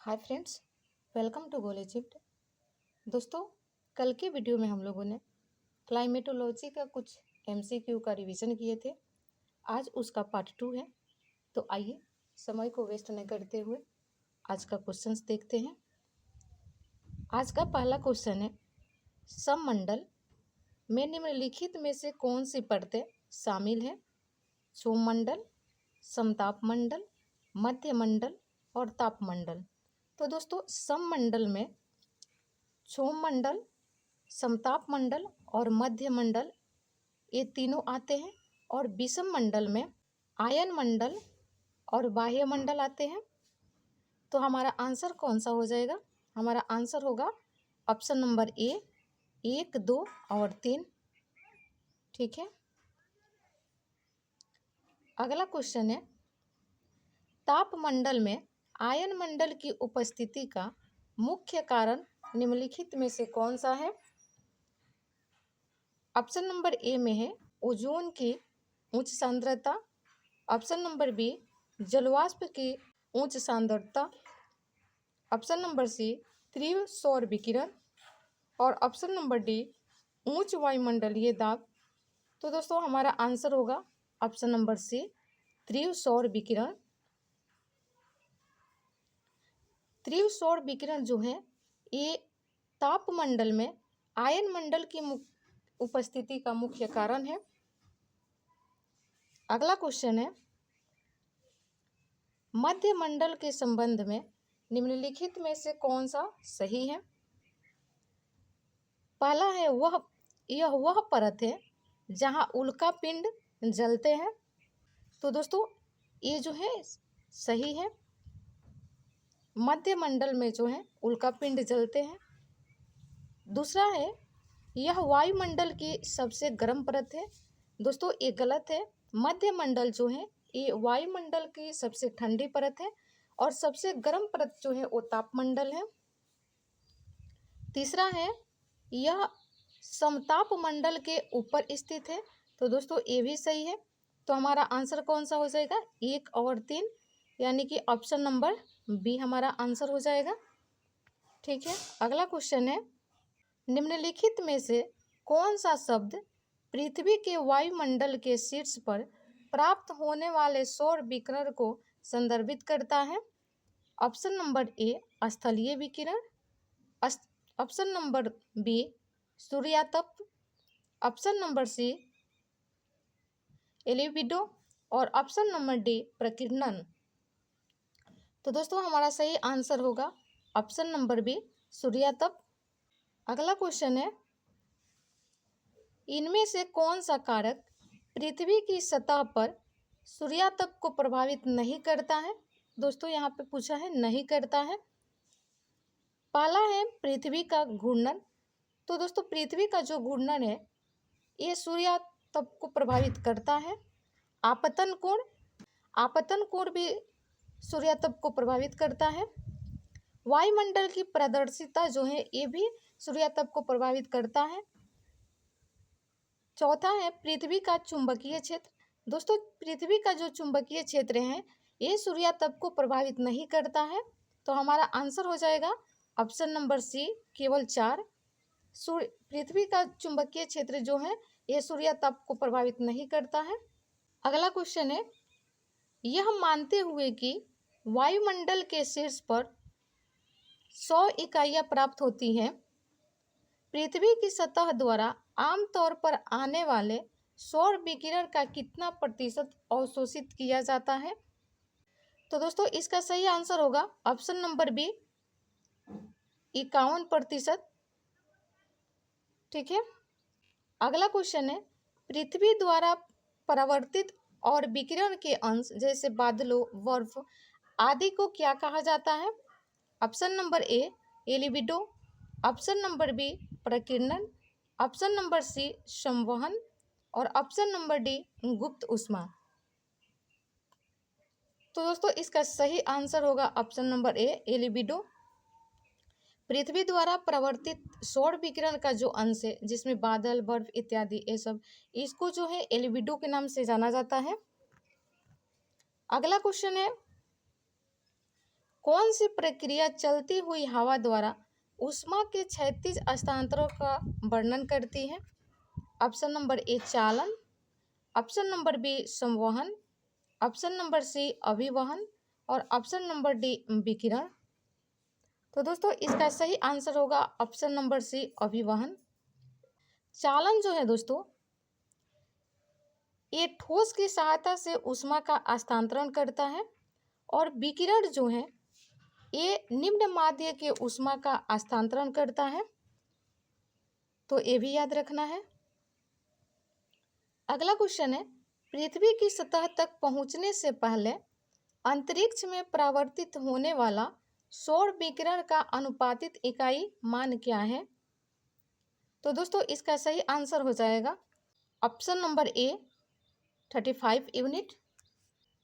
Hi friends, welcome to goal Egypt. दोस्तों, कल के वीडियो में हम लोगों ने क्लाइमेटोलॉजी का कुछ एमसीक्यू का रिवीजन किए थे। आज उसका पार्ट 2 है। तो आइए समय को वेस्ट न करते हुए आज का क्वेश्चंस देखते हैं। आज का पहला क्वेश्चन है, सममंडल में निम्नलिखित में से कौन सी परतें शामिल है? सोममंडल, समतापमंडल, मध्यमंडल और तापमंडल। तो दोस्तों, सममंडल में सोममंडल, समतापमंडल और मध्यमंडल ये तीनों आते हैं, और विषम मंडल में आयन मंडल और बाह्यमंडल आते हैं। तो हमारा आंसर कौन सा हो जाएगा? हमारा आंसर होगा ऑप्शन नंबर ए, 1, 2 और 3। ठीक है। अगला क्वेश्चन है, तापमंडल में आयन मंडल की उपस्थिति का मुख्य कारण निम्नलिखित में से कौन सा है? ऑप्शन नंबर ए में है ओजोन की उच्च सांद्रता, ऑप्शन नंबर बी जलवाष्प की उच्च सांद्रता, ऑप्शन नंबर सी तीव्र सौर विकिरण और ऑप्शन नंबर डी उच्च वायुमंडलीय दाब। तो दोस्तों, हमारा आंसर होगा ऑप्शन नंबर सी, तीव्र सौर विकिरण। तीव्र सौर विकिरण जो है ये तापमंडल में आयन मंडल की उपस्थिति का मुख्य कारण है। अगला क्वेश्चन है, मध्यमंडल के संबंध में निम्नलिखित में से कौन सा सही है? पहला है यह वह परत है जहां उल्का पिंड जलते हैं। तो दोस्तों, ये जो है सही है। मध्यमंडल में जो है उल्का पिंड जलते हैं। दूसरा है, यह वायुमंडल की सबसे गर्म परत है। दोस्तों, ये गलत है। मध्यमंडल जो है ये वायुमंडल की सबसे ठंडी परत है, और सबसे गर्म परत जो है वो तापमंडल है। तीसरा है, यह समताप मंडल के ऊपर स्थित है। तो दोस्तों, ये भी सही है। तो हमारा आंसर कौन सा हो जाएगा? 1 और 3, यानी कि ऑप्शन नंबर बी हमारा आंसर हो जाएगा। ठीक है। अगला क्वेश्चन है, निम्नलिखित में से कौन सा शब्द पृथ्वी के वायुमंडल के शीर्ष पर प्राप्त होने वाले सौर विकिरण को संदर्भित करता है? ऑप्शन नंबर ए स्थलीय विकिरण, ऑप्शन नंबर बी सूर्यातप, ऑप्शन नंबर सी एलिबिडो और ऑप्शन नंबर डी प्रकीर्णन। तो दोस्तों, हमारा सही आंसर होगा ऑप्शन नंबर बी सूर्यातप। अगला क्वेश्चन है, इनमें से कौन सा कारक पृथ्वी की सतह पर सूर्यातप को प्रभावित नहीं करता है? दोस्तों, यहाँ पे पूछा है नहीं करता है। पहला है पृथ्वी का घूर्णन। तो दोस्तों, पृथ्वी का जो घूर्णन है ये सूर्यातप को प्रभावित करता है। आपतन कोण भी सूर्यातप को प्रभावित करता है। वायुमंडल की पारदर्शिता जो है ये भी सूर्यातप को प्रभावित करता है। चौथा है पृथ्वी का चुंबकीय क्षेत्र। दोस्तों, पृथ्वी का जो चुंबकीय क्षेत्र है ये सूर्यातप को प्रभावित नहीं करता है। तो हमारा आंसर हो जाएगा ऑप्शन नंबर सी, केवल 4। पृथ्वी का चुंबकीय क्षेत्र जो है ये सूर्यातप को प्रभावित नहीं करता है। अगला क्वेश्चन है, यह मानते हुए कि वायुमंडल के शीर्ष पर 100 इकाइयाँ प्राप्त होती हैं, पृथ्वी की सतह द्वारा आमतौर पर आने वाले सौर विकिरण का कितना प्रतिशत अवशोषित किया जाता है? तो दोस्तों, इसका सही आंसर होगा ऑप्शन नंबर बी, 51%। ठीक है। अगला क्वेश्चन है, पृथ्वी द्वारा परावर्तित और विकिरण के अंश जैसे बादलों, बर्फ आदि को क्या कहा जाता है? Option number A albedo, option number B प्रकीर्णन, ऑप्शन नंबर सी संवहन और ऑप्शन नंबर डी गुप्त ऊष्मा। तो दोस्तों, इसका सही आंसर होगा ऑप्शन नंबर ए एलिबिडो। पृथ्वी द्वारा प्रवर्तित सौर विकिरण का जो अंश है जिसमें बादल, बर्फ इत्यादि ये सब, इसको जो है एलिबिडो के नाम से जाना जाता है। अगला क्वेश्चन है, कौन सी प्रक्रिया चलती हुई हवा द्वारा ऊष्मा के क्षैतिज हस्तांतरण का वर्णन करती है? ऑप्शन नंबर ए चालन, ऑप्शन नंबर बी संवहन, ऑप्शन नंबर सी अभिवहन और ऑप्शन नंबर डी विकिरण। तो दोस्तों इसका सही आंसर होगा ऑप्शन नंबर सी अभिवहन। चालन जो है दोस्तों, ये ठोस की सहायता से ऊष्मा का हस्तांतरण करता है और विकिरण जो है ये निम्न माध्य के ऊष्मा का हस्तांतरण करता है। तो ये भी याद रखना है। अगला क्वेश्चन है, पृथ्वी की सतह तक पहुंचने से पहले अंतरिक्ष में परावर्तित होने वाला सौर विकिरण का अनुपातित इकाई मान क्या है? तो दोस्तों इसका सही आंसर हो जाएगा ऑप्शन नंबर ए 35 यूनिट।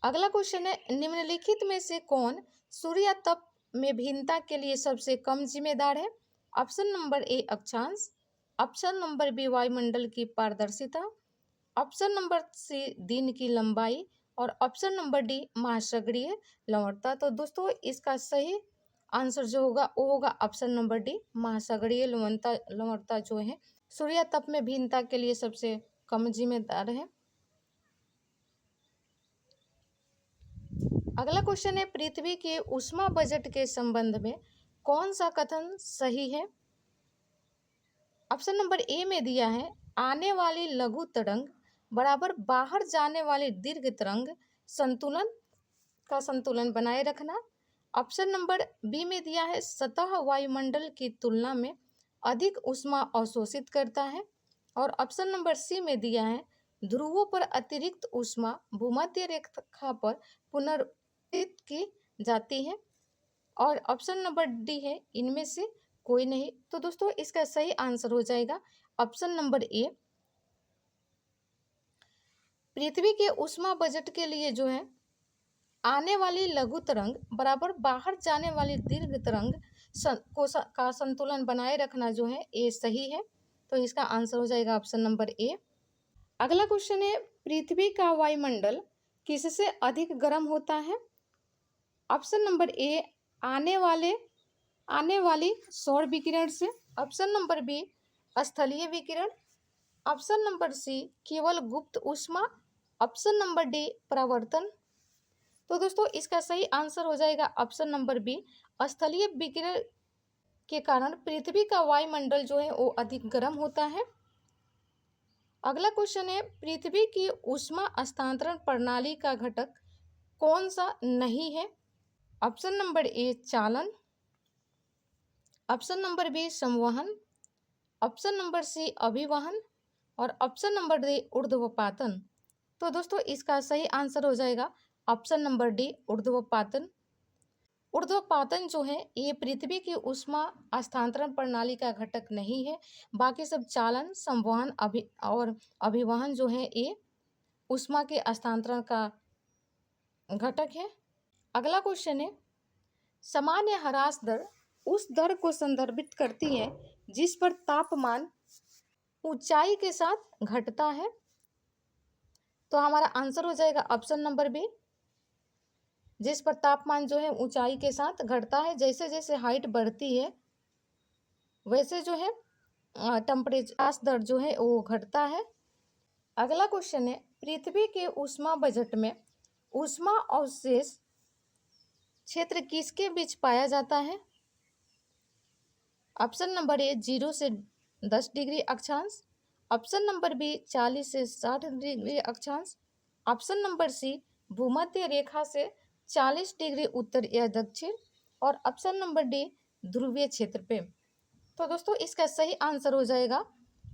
अगला क्वेश्चन है, निम्नलिखित में से कौन सूर्य तप में भिन्नता के लिए सबसे कम जिम्मेदार है? ऑप्शन नंबर ए अक्षांश, ऑप्शन नंबर बी वायुमंडल की पारदर्शिता, ऑप्शन नंबर सी दिन की लंबाई और ऑप्शन नंबर डी महासागरीय लवणता। तो दोस्तों इसका सही आंसर जो होगा वो होगा ऑप्शन नंबर डी महासागरीय लवणता जो है सूर्य तप में भिन्नता के लिए सबसे कम जिम्मेदार है। अगला क्वेश्चन है, पृथ्वी के ऊष्मा बजट के संबंध में कौन सा कथन सही है? ऑप्शन नंबर ए में दिया है, आने वाली लघु तरंग बराबर बाहर जाने वाली दीर्घ तरंग संतुलन बनाए रखना। ऑप्शन नंबर बी में दिया है, सतह वायुमंडल की तुलना में अधिक ऊष्मा अवशोषित करता है और ऑप्शन नंबर सी में दिया है, ध्रुवों पर अतिरिक्त ऊष्मा भूमध्य रेखा पर पुनर्वितरित की जाती है और ऑप्शन नंबर डी है इनमें से कोई नहीं। तो दोस्तों इसका सही आंसर हो जाएगा ऑप्शन नंबर ए। पृथ्वी के ऊष्मा बजट के लिए जो है आने वाली लघु तरंग बराबर बाहर जाने वाली दीर्घ तरंग का संतुलन बनाए रखना जो है ये सही है। तो इसका आंसर हो जाएगा ऑप्शन नंबर ए। अगला क्वेश्चन है, पृथ्वी का वायुमंडल किससे अधिक गर्म होता है? ऑप्शन नंबर ए आने वाली सौर विकिरण से, ऑप्शन नंबर बी स्थलीय विकिरण, ऑप्शन नंबर सी केवल गुप्त ऊष्मा, ऑप्शन नंबर डी परावर्तन। तो दोस्तों इसका सही आंसर हो जाएगा ऑप्शन नंबर बी स्थलीय विकिरण के कारण पृथ्वी का वायुमंडल जो है वो अधिक गर्म होता है। अगला क्वेश्चन है, पृथ्वी की ऊष्मा हस्तांतरण प्रणाली का घटक कौन सा नहीं है? ऑप्शन नंबर ए चालन, ऑप्शन नंबर बी संवहन, ऑप्शन नंबर सी अभिवहन और ऑप्शन नंबर डी ऊर्ध्वपातन। तो दोस्तों इसका सही आंसर हो जाएगा ऑप्शन नंबर डी ऊर्ध्वपातन। ऊर्ध्वपातन जो है ये पृथ्वी की ऊष्मा हस्तांतरण प्रणाली का घटक नहीं है। बाकी सब चालन, संवहन और अभिवहन जो है ये ऊष्मा के हस्तांतरण का घटक है। अगला क्वेश्चन है, सामान्य ह्रास दर उस दर को संदर्भित करती है जिस पर तापमान ऊंचाई के साथ घटता है। तो हमारा आंसर हो जाएगा ऑप्शन नंबर बी, जिस पर तापमान जो है ऊंचाई के साथ घटता है। जैसे जैसे हाइट बढ़ती है वैसे जो है टेम्परेचर दर जो है वो घटता है। अगला क्वेश्चन है, पृथ्वी के ऊष्मा बजट में ऊष्मा अवशेष क्षेत्र किसके बीच पाया जाता है? ऑप्शन नंबर ए 0 से 10 डिग्री अक्षांश, ऑप्शन नंबर बी 40 से 60 डिग्री अक्षांश, ऑप्शन नंबर सी भूमध्य रेखा से 40 डिग्री उत्तर या दक्षिण और ऑप्शन नंबर डी ध्रुवीय क्षेत्र पे। तो दोस्तों इसका सही आंसर हो जाएगा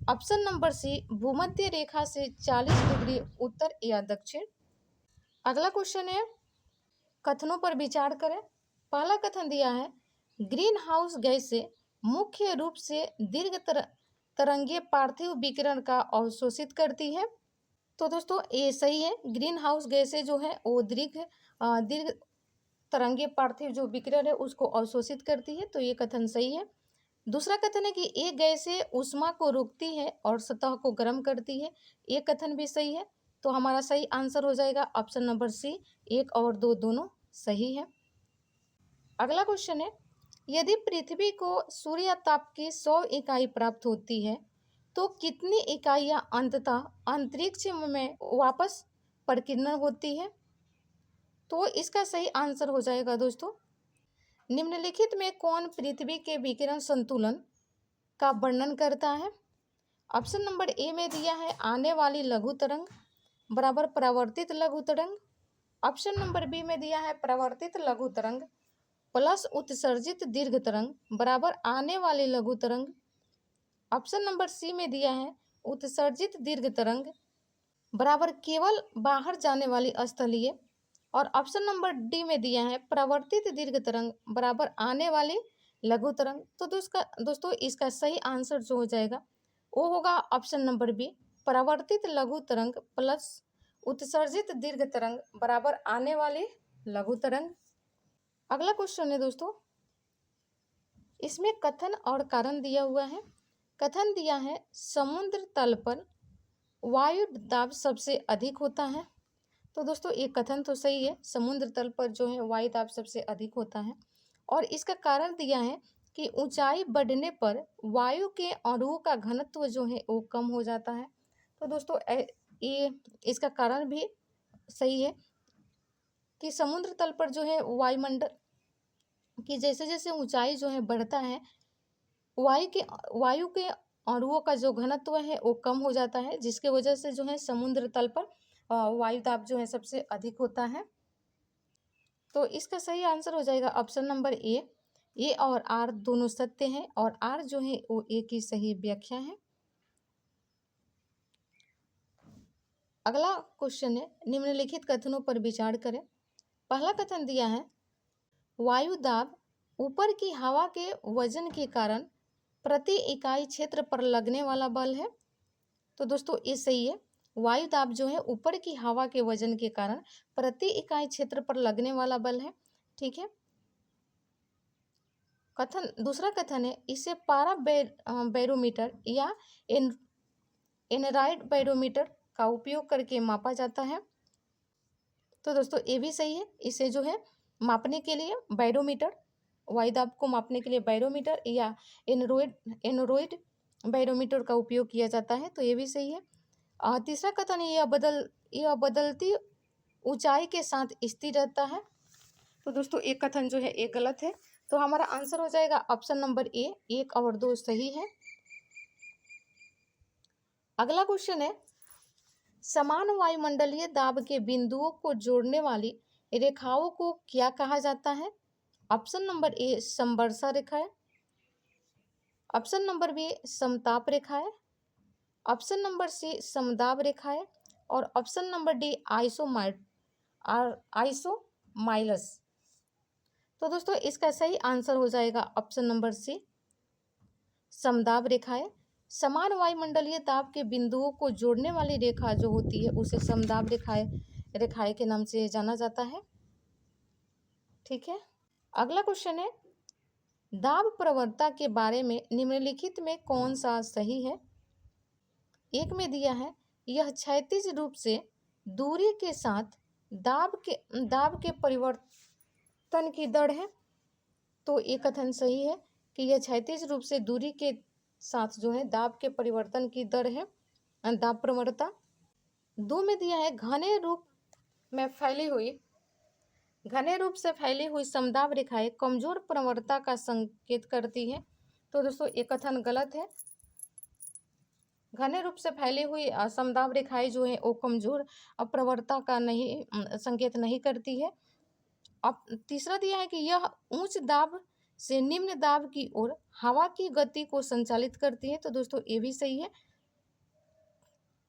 ऑप्शन नंबर सी भूमध्य रेखा से 40 डिग्री उत्तर या दक्षिण। अगला क्वेश्चन है, कथनों पर विचार करें। पहला कथन दिया है, ग्रीन हाउस गैसें मुख्य रूप से दीर्घ तरंगीय पार्थिव विकिरण का अवशोषित करती है। तो दोस्तों ये सही है, ग्रीन हाउस गैसें जो है वो दीर्घ तरंगीय पार्थिव जो विकिरण है उसको अवशोषित करती है। तो ये कथन सही है। दूसरा कथन है कि ये गैसें ऊष्मा को रोकती है और सतह को गर्म करती है। ये कथन भी सही है। तो हमारा सही आंसर हो जाएगा ऑप्शन नंबर सी, 1 और 2 दोनों सही है। अगला क्वेश्चन है, यदि पृथ्वी को सूर्य ताप की 100 इकाई प्राप्त होती है तो कितनी इकाइयां अंततः अंतरिक्ष में वापस प्रकीर्णन होती है? तो इसका सही आंसर हो जाएगा दोस्तों, निम्नलिखित में कौन पृथ्वी के विकिरण संतुलन का वर्णन करता है? ऑप्शन नंबर ए में दिया है आने वाली लघु तरंग बराबर परावर्तित लघु तरंग। ऑप्शन नंबर बी में दिया है परावर्तित लघु तरंग प्लस उत्सर्जित दीर्घ तरंग बराबर आने वाली लघु तरंग। ऑप्शन नंबर सी में दिया है उत्सर्जित दीर्घ तरंग बराबर केवल बाहर जाने वाली स्थलीय। और ऑप्शन नंबर डी में दिया है परावर्तित दीर्घ तरंग बराबर आने वाली लघु तरंग। तो दोस्तों इसका सही आंसर जो हो जाएगा वो होगा ऑप्शन नंबर बी, परावर्तित लघु तरंग प्लस उत्सर्जित दीर्घ तरंग बराबर आने वाली लघु तरंग। अगला क्वेश्चन है दोस्तों, इसमें कथन और कारण दिया हुआ है। कथन दिया है समुद्र तल पर वायु दाब सबसे अधिक होता है। तो दोस्तों ये कथन तो सही है, समुद्र तल पर जो है वायु दाब सबसे अधिक होता है। और इसका कारण दिया है कि ऊंचाई बढ़ने पर वायु के अणुओं का घनत्व जो है वो कम हो जाता है। तो दोस्तों ये इसका कारण भी सही है कि समुद्र तल पर जो है वायुमंडल की जैसे जैसे ऊंचाई जो है बढ़ता है वायु के अणुओं का जो घनत्व है वो कम हो जाता है, जिसके वजह से जो है समुद्र तल पर वायु दाब जो है सबसे अधिक होता है। तो इसका सही आंसर हो जाएगा ऑप्शन नंबर ए और आर दोनों सत्य हैं और आर जो है वो ए की सही व्याख्या है। अगला क्वेश्चन है, निम्नलिखित कथनों पर विचार करें। पहला कथन दिया है वायु दाब ऊपर की हवा के वजन के कारण प्रति इकाई क्षेत्र पर लगने वाला बल है। तो दोस्तों ये सही है, वायु दाब जो है ऊपर की हवा के वजन के कारण प्रति इकाई क्षेत्र पर लगने वाला बल है। ठीक है। दूसरा कथन है इसे पारा बैरोमीटर या एनराइड बैरोमीटर का उपयोग करके मापा जाता है। तो दोस्तों ये भी सही है, इसे जो है मापने के लिए बैरोमीटर, वायु दाब को मापने के लिए बैरोमीटर या एनोरॉइड बैरोमीटर का उपयोग किया जाता है। तो ये भी सही है। तीसरा कथन है यह बदलती ऊंचाई के साथ स्थिर रहता है। तो दोस्तों एक कथन जो है एक गलत है, तो हमारा आंसर हो जाएगा ऑप्शन नंबर ए, 1 और 2 सही है। अगला क्वेश्चन है समान वायुमंडलीय दाब के बिंदुओं को जोड़ने वाली रेखाओं को क्या कहा जाता है? ऑप्शन नंबर ए समवर्षा रेखा है, ऑप्शन नंबर बी समताप रेखा है, ऑप्शन नंबर सी समदाब रेखा है और ऑप्शन नंबर डी आइसोमाइलस। तो दोस्तों इसका सही आंसर हो जाएगा ऑप्शन नंबर सी समदाब रेखा है। समान वायुमंडलीय दाब के बिंदुओं को जोड़ने वाली रेखा जो होती है उसे समदाब रेखाएं के नाम से जाना जाता है। ठीक है। अगला क्वेश्चन है दाब प्रवणता के बारे में निम्नलिखित में कौन सा सही है? एक में दिया है यह क्षैतिज रूप से दूरी के साथ दाब के परिवर्तन की दर है। तो ये कथन सही है कि यह क्षैतिज रूप से दूरी के साथ जो है दाब के परिवर्तन की दर है, दाब प्रवणता। 2 में दिया है घने रूप से फैली हुई समदाब रेखाएं कमजोर प्रवणता का संकेत करती है। तो दोस्तों ये कथन गलत है, घने रूप से फैली हुई समदाब रेखाएं जो है वो कमजोर प्रवणता का संकेत नहीं करती है। अब तीसरा दिया है कि यह उच्च दाब से निम्न दाब की ओर हवा की गति को संचालित करती है। तो दोस्तों ये भी सही है,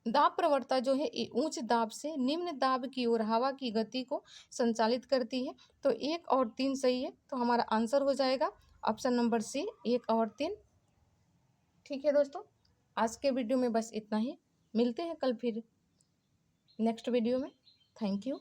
दाब प्रवणता जो है उच्च दाब से निम्न दाब की ओर हवा की गति को संचालित करती है। तो 1 और 3 सही है, तो हमारा आंसर हो जाएगा ऑप्शन नंबर सी 1 और 3। ठीक है दोस्तों, आज के वीडियो में बस इतना ही, मिलते हैं कल फिर नेक्स्ट वीडियो में। Thank you.